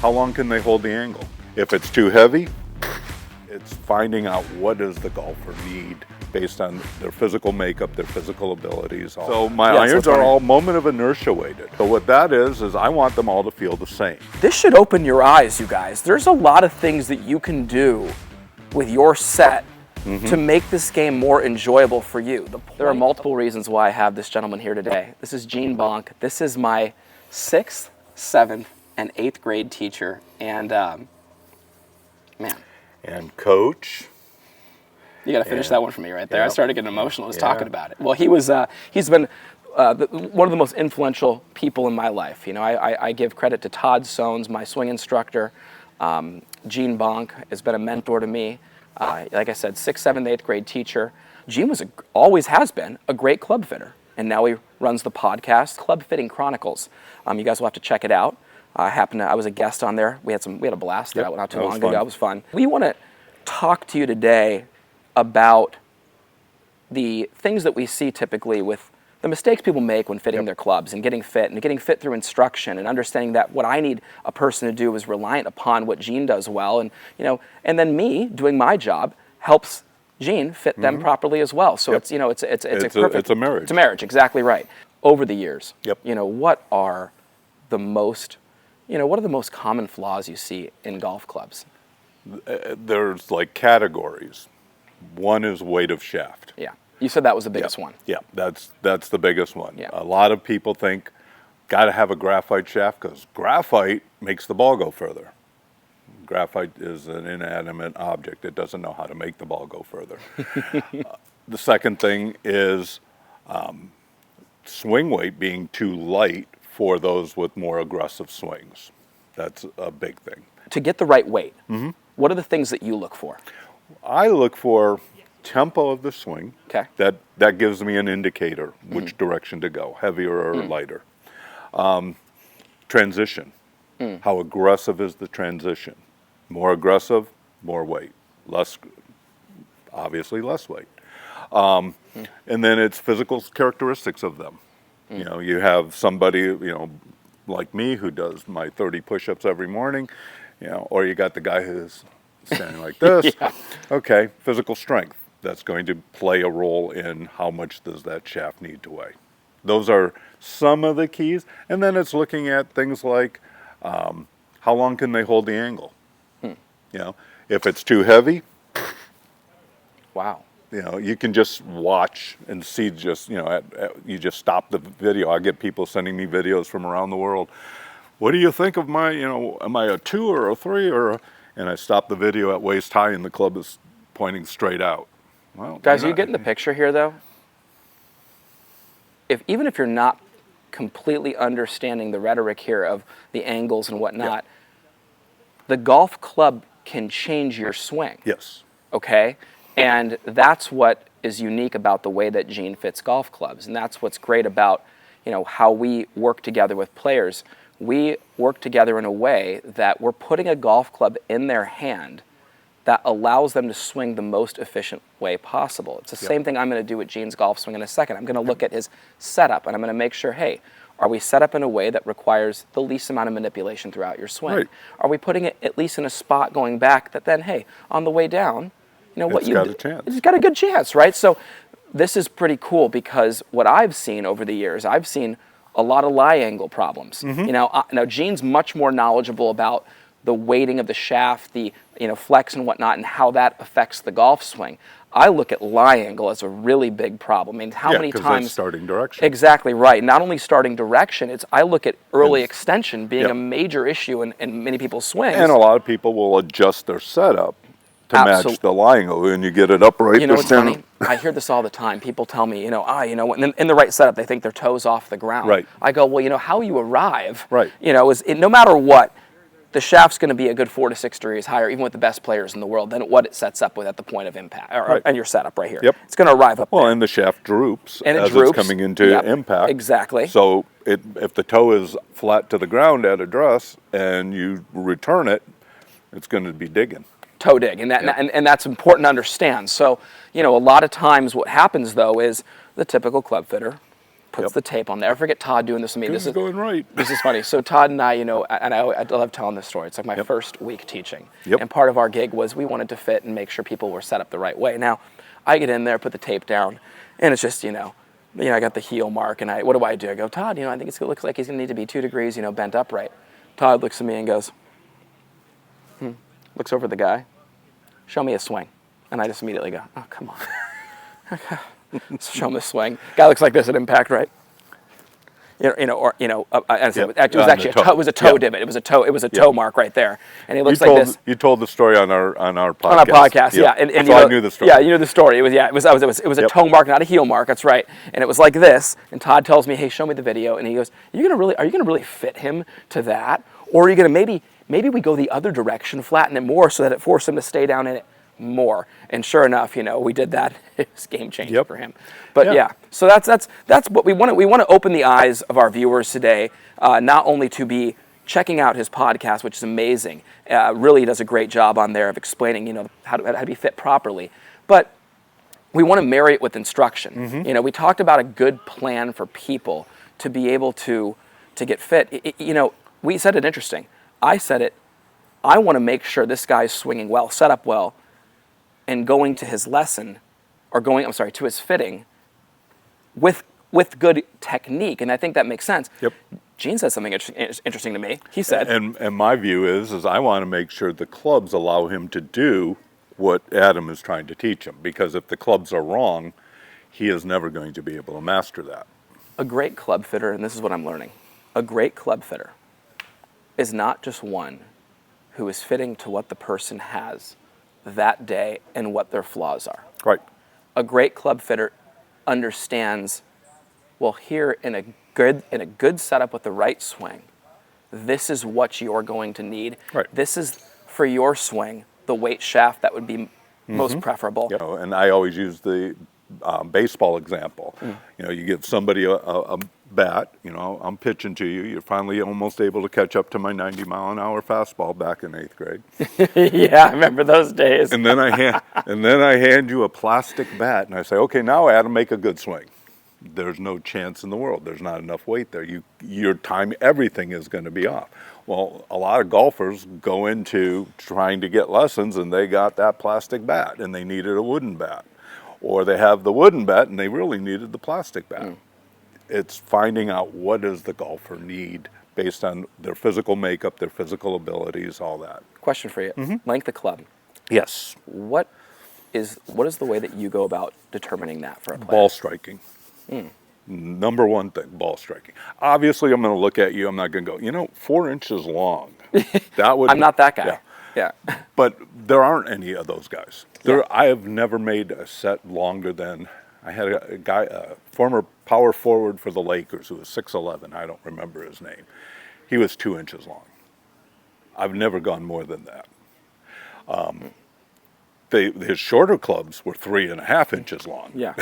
How long can they hold the angle? If it's too heavy, it's finding out what does the golfer need based on their physical makeup, their physical abilities. So my irons are all moment of inertia weighted. So what that is I want them all to feel the same. This should open your eyes, you guys. There's a lot of things that you can do with your set to make this game more enjoyable for you. There are multiple reasons why I have this gentleman here today. This is Gene Bonk. This is my 6th, 7th, and 8th grade teacher. And man. And coach. You got to finish that one for me right there. Yep. I started getting emotional just talking about it. Well, he's been one of the most influential people in my life. You know, I give credit to Todd Soanes, my swing instructor. Gene Bonk has been a mentor to me. Like I said, 6th, 7th, 8th grade teacher. Gene always has been a great club fitter, and now he runs the podcast, Club Fitting Chronicles. You guys will have to check it out. I was a guest on there. We had a blast there not too long ago. It was fun. We want to talk to you today about the things that we see typically with the mistakes people make when fitting their clubs and getting fit through instruction and understanding that what I need a person to do is reliant upon what Gene does well, and and then me doing my job helps Gene fit them properly as well. So it's a marriage. It's a marriage, exactly right. Over the years, what are the most common flaws you see in golf clubs? There's like categories. One is weight of shaft. Yeah. You said that was the biggest one. Yeah, that's the biggest one. Yeah. A lot of people think, got to have a graphite shaft because graphite makes the ball go further. Graphite is an inanimate object. It doesn't know how to make the ball go further. The second thing is swing weight being too light for those with more aggressive swings. That's a big thing. To get the right weight, what are the things that you look for? I look for tempo of the swing. Okay. That gives me an indicator which direction to go, heavier or lighter. Transition. How aggressive is the transition? More aggressive, more weight. Obviously less weight. And then it's physical characteristics of them. You have somebody, like me who does my 30 push-ups every morning, or you got the guy who's standing like this. Okay, physical strength. That's going to play a role in how much does that shaft need to weigh. Those are some of the keys. And then it's looking at things like how long can they hold the angle? If it's too heavy, wow. You can just watch and see you just stop the video. I get people sending me videos from around the world. What do you think of my, am I a 2 or a 3 and I stop the video at waist high and the club is pointing straight out. Well, guys, are you getting the picture here though? Even if you're not completely understanding the rhetoric here of the angles and whatnot, the golf club can change your swing. Yes. Okay? And that's what is unique about the way that Gene fits golf clubs. And that's what's great about, how we work together with players. We work together in a way that we're putting a golf club in their hand that allows them to swing the most efficient way possible. It's the same thing I'm going to do with Gene's golf swing in a second. I'm going to look at his setup, and I'm going to make sure, hey, are we set up in a way that requires the least amount of manipulation throughout your swing? Right. Are we putting it at least in a spot going back that then, hey, on the way down, it's got a chance. It's got a good chance, right? So this is pretty cool because what I've seen over the years, I've seen a lot of lie angle problems. Now Gene's much more knowledgeable about the weighting of the shaft, the flex and whatnot, and how that affects the golf swing. I look at lie angle as a really big problem. I mean, how many times? That's starting direction. Exactly right. Not only starting direction, I look at early extension being a major issue in many people's swings. And a lot of people will adjust their setup to match the lie angle, and you get it upright. What's funny? I hear this all the time. People tell me, in the right setup, they think their toes off the ground. Right. I go, well, how you arrive, right. No matter what, the shaft's going to be a good 4 to 6 degrees higher, even with the best players in the world, than what it sets up with at the point of impact, and your setup right here. Yep. It's going to arrive up there. Well, and the shaft droops as it's coming into impact. Exactly. So if the toe is flat to the ground at address and you return it, it's going to be digging. Toe dig, and that's important to understand. So, a lot of times what happens, though, is the typical club fitter puts Yep. the tape on. Never forget Todd doing this to me. This is going right. This is funny. So Todd and I, and I love telling this story. It's like my Yep. first week teaching. Yep. And part of our gig was we wanted to fit and make sure people were set up the right way. Now, I get in there, put the tape down, and it's just, I got the heel mark, and what do? I go, Todd, I think it looks like he's going to need to be 2 degrees, bent upright. Todd looks at me and goes, looks over at the guy, show me a swing. And I just immediately go, oh, come on. Show him a swing. Guy looks like this at impact, right? It was a toe divot. It was a toe mark right there, and he looks like this. You told the story on our podcast. On our podcast, yeah. And so I knew the story. Yeah, you knew the story. It was a toe mark, not a heel mark. That's right. And it was like this. And Todd tells me, "Hey, show me the video." And he goes, are you gonna really fit him to that, or are you gonna maybe we go the other direction, flatten it more, so that it forced him to stay down in it more? And sure enough, we did that. It was game changing for him. But yeah, so that's what we want. We want to open the eyes of our viewers today, not only to be checking out his podcast, which is amazing. Really does a great job on there of explaining, how to be fit properly, but we want to marry it with instruction. We talked about a good plan for people to be able to get fit. We said it interesting. I said it. I want to make sure this guy's swinging well, set up well, and going to his lesson, to his fitting with good technique. And I think that makes sense. Yep. Gene said something interesting to me. He said, and my view is I want to make sure the clubs allow him to do what Adam is trying to teach him, because if the clubs are wrong, he is never going to be able to master that. A great club fitter, and this is what I'm learning, a great club fitter is not just one who is fitting to what the person has that day and what their flaws are. Right. A great club fitter understands, well, here in a good setup with the right swing, this is what you're going to need. Right. This is for your swing, the weight shaft that would be most preferable. Yep. And I always use the baseball example. You give somebody a bat, I'm pitching to you. You're finally almost able to catch up to my 90-mile-an-hour fastball back in 8th grade. Yeah, I remember those days. And then I hand you a plastic bat, and I say, okay, now Adam, make a good swing. There's no chance in the world. There's not enough weight there. Your time, everything is going to be off. Well, a lot of golfers go into trying to get lessons, and they got that plastic bat, and they needed a wooden bat. Or they have the wooden bat, and they really needed the plastic bat. It's finding out what does the golfer need based on their physical makeup, their physical abilities, all that. Question for you. Length of club. Yes. What is the way that you go about determining that for a player? Ball striking. Number one thing, ball striking. Obviously, I'm going to look at you. I'm not going to go, 4 inches long. That would. I'm not that guy. Yeah. But there aren't any of those guys. I have never made a set longer than. I had a guy, a former power forward for the Lakers, who was 6'11". I don't remember his name. He was 2 inches long. I've never gone more than that. His shorter clubs were 3.5 inches long. Yeah.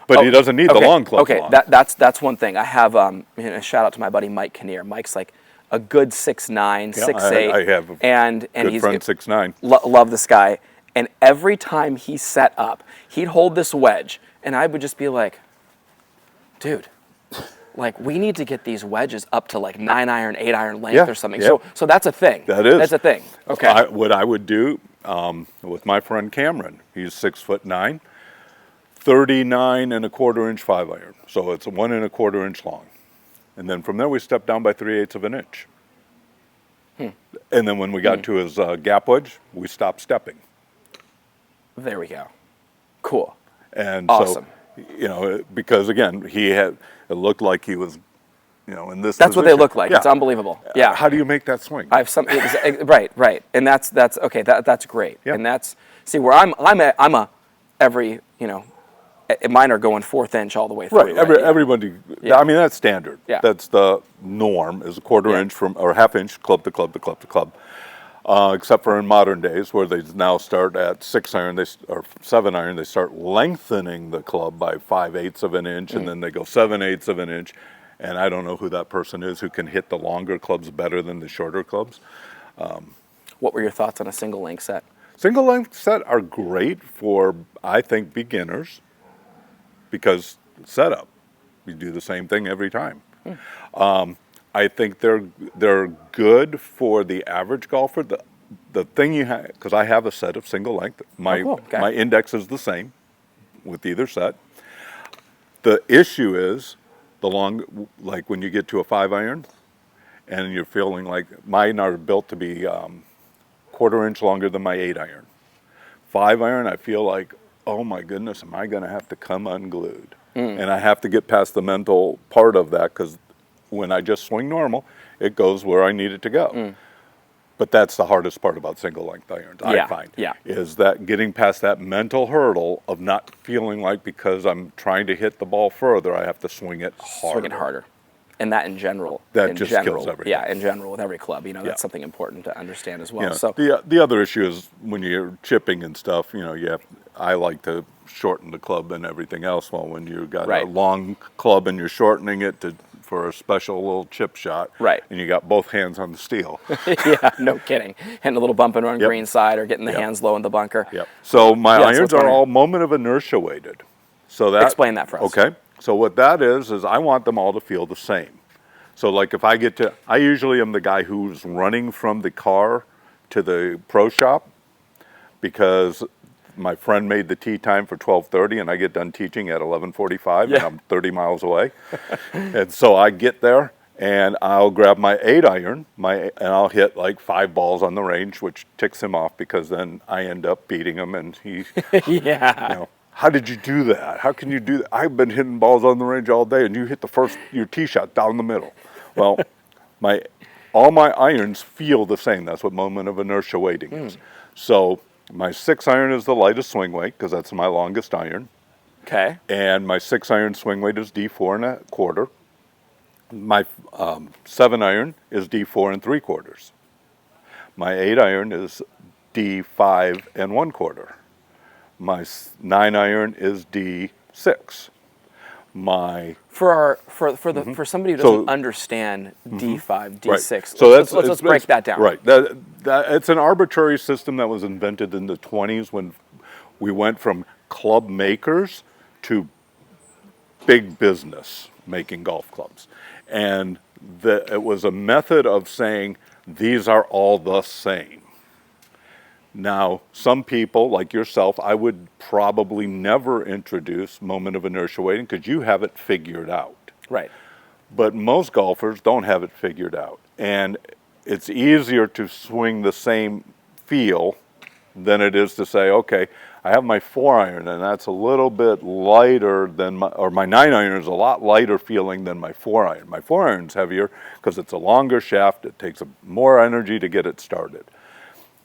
But he doesn't need the long clubs. Okay, long. That's one thing. I have a shout out to my buddy Mike Kinnear. Mike's like a good 6'9", 6'8". I have a and good he's friend 6'9". Love this guy. And every time he set up, he'd hold this wedge, and I would just be like, dude, like we need to get these wedges up to like 9-iron, 8-iron length or something. Yeah. So that's a thing. That's a thing. Okay. What I would do with my friend Cameron, he's 6'9", 39 1/4 inch 5-iron. So it's a 1 1/4 inch long. And then from there we stepped down by 3/8 of an inch. And then when we got to his gap wedge, we stopped stepping. There we go. Cool. And awesome. So, because again, it looked like he was, in this. That's what they look like. Yeah. It's unbelievable. Yeah. How do you make that swing? I have some. Right. And that's okay. That's great. Yeah. And that's see where I'm a every mine are going 4th inch all the way through. Right. Everybody. Yeah. I mean that's standard. Yeah. That's the norm. Is a 1/4 inch or 1/2 inch club to club to club to club. Except for in modern days, where they now start at 6-iron or 7-iron, they start lengthening the club by 5/8 of an inch, and then they go 7/8 of an inch. And I don't know who that person is who can hit the longer clubs better than the shorter clubs. What were your thoughts on a single length set? Single length set are great for, I think, beginners because setup. You do the same thing every time. I think they're good for the average golfer. The thing you have, because I have a set of single length. My cool. Okay. my index is the same with either set. The issue is like when you get to a 5-iron, and you're feeling like mine are built to be quarter-inch longer than my 8-iron. 5-iron, I feel like, oh my goodness, am I going to have to come unglued? And I have to get past the mental part of that, because when I just swing normal, it goes where I need it to go. But that's the hardest part about single-length irons, I find, is that getting past that mental hurdle of not feeling like because I'm trying to hit the ball further, I have to swing it harder. Swing it harder. And that in general. That just kills everything. Yeah, in general with every club. That's something important to understand as well. Yeah. So the other issue is when you're chipping and stuff, I like to shorten the club and everything else. Well, when you've got a long club and you're shortening it for a special little chip shot, and you got both hands on the steel. Yeah, no kidding. Hitting a little bumping on green side or getting the hands low in the bunker. So my irons are all moment of inertia weighted. So explain that for us. Okay. So what that is I want them all to feel the same. So like if I usually am the guy who's running from the car to the pro shop because my friend made the tee time for 12:30 and I get done teaching at 11:45 and I'm 30 miles away. And so I get there and I'll grab my 8-iron and I'll hit like 5 balls on the range, which ticks him off because then I end up beating him and he, how did you do that? How can you do that? I've been hitting balls on the range all day and you hit your tee shot down the middle. Well, all my irons feel the same. That's what moment of inertia weighting is. So my 6-iron is the lightest swing weight because that's my longest iron. Okay. And my 6-iron swing weight is D4 1/4. My 7-iron is D4 3/4. My 8-iron is D5 1/4. My 9-iron is D6. For somebody who doesn't understand D5, D6, right. So let's break that down. Right. It's an arbitrary system that was invented in the 1920s when we went from club makers to big business making golf clubs. And it was a method of saying these are all the same. Now, some people, like yourself, I would probably never introduce moment of inertia weighting because you have it figured out. Right. But most golfers don't have it figured out. And it's easier to swing the same feel than it is to say, okay, I have my 4-iron and that's a little bit lighter than my 9-iron is a lot lighter feeling than my 4-iron. My 4-iron's heavier because it's a longer shaft. It takes more energy to get it started.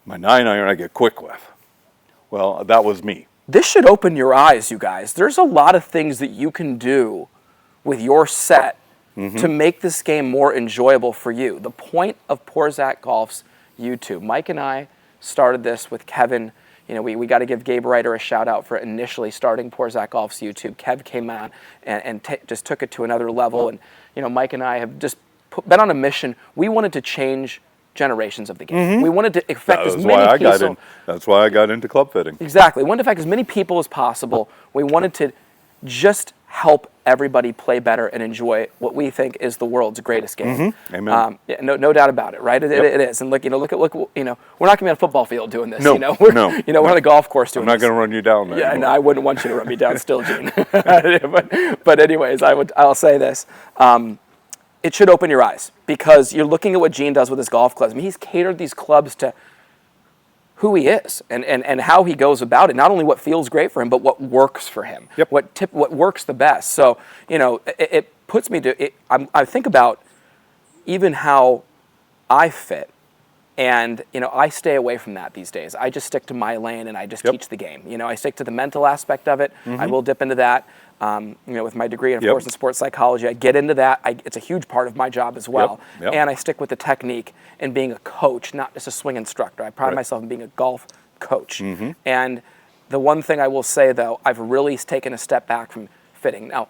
My 9-iron I get quick with. Well, that was me. This should open your eyes, you guys. There's a lot of things that you can do with your set to make this game more enjoyable for you. The point of Poor Zach Golf's YouTube. Mike and I started this with Kevin. We got to give Gabe Reiter a shout out for initially starting Poor Zach Golf's YouTube. Kev came out and just took it to another level. And Mike and I have just been on a mission. We wanted to change generations of the game. We wanted to affect as many people. That's why I got into club fitting. Exactly. We wanted to affect as many people as possible. We wanted to just help everybody play better and enjoy what we think is the world's greatest game. Amen. No doubt about it, right? It is. And look, look, we're not going to be on a football field doing this. No, we're on a golf course doing this. I'm not going to run you down there. Yeah, no, I wouldn't want you to run me down still, Gene. but anyways, I'll say this. It should open your eyes because you're looking at what Gene does with his golf clubs. I mean, he's catered these clubs to who he is and how he goes about it. Not only what feels great for him, but what works for him. Yep. What works the best. So, it puts me to, I think about even how I fit. And, I stay away from that these days. I just stick to my lane and I just teach the game. I stick to the mental aspect of it. I will dip into that. With my degree, of course, in sports psychology, I get into that. It's a huge part of my job as well. And I stick with the technique and being a coach, not just a swing instructor. I pride myself in being a golf coach. And the one thing I will say, though, I've really taken a step back from fitting. Now,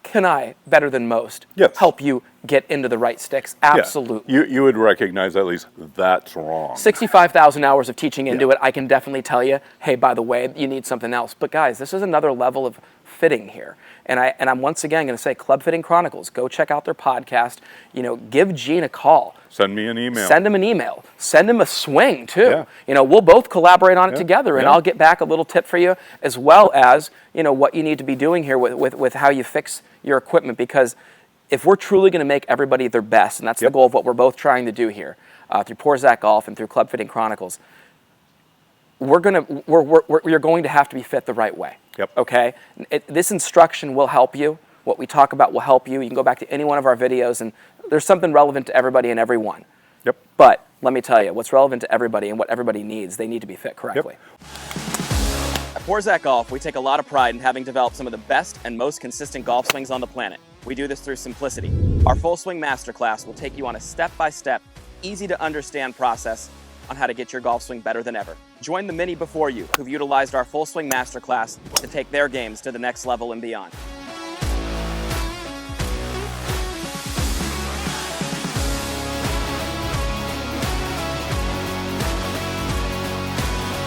can I, better than most, help you get into the right sticks? Absolutely. Yeah. You would recognize at least that's wrong. 65,000 hours of teaching into it, I can definitely tell you, hey, by the way, you need something else. But guys, this is another level of fitting here. And I'm once again going to say, Club Fitting Chronicles, go check out their podcast. You know, give Gene a call. Send me an email. Send him an email. Send him a swing too. Yeah. You know, we'll both collaborate on it together, and I'll get back a little tip for you, as well as, you know, what you need to be doing here with how you fix your equipment. Because if we're truly going to make everybody their best, and that's the goal of what we're both trying to do here through Poor Zach Golf and through Club Fitting Chronicles, you're going to have to be fit the right way. Yep. Okay? This instruction will help you. What we talk about will help you. You can go back to any one of our videos, and there's something relevant to everybody and everyone. Yep. But let me tell you, what's relevant to everybody and what everybody needs, they need to be fit correctly. At Poor Zach Golf, we take a lot of pride in having developed some of the best and most consistent golf swings on the planet. We do this through simplicity. Our Full Swing Masterclass will take you on a step-by-step, easy-to-understand process on how to get your golf swing better than ever. Join the many before you who've utilized our Full Swing Masterclass to take their games to the next level and beyond.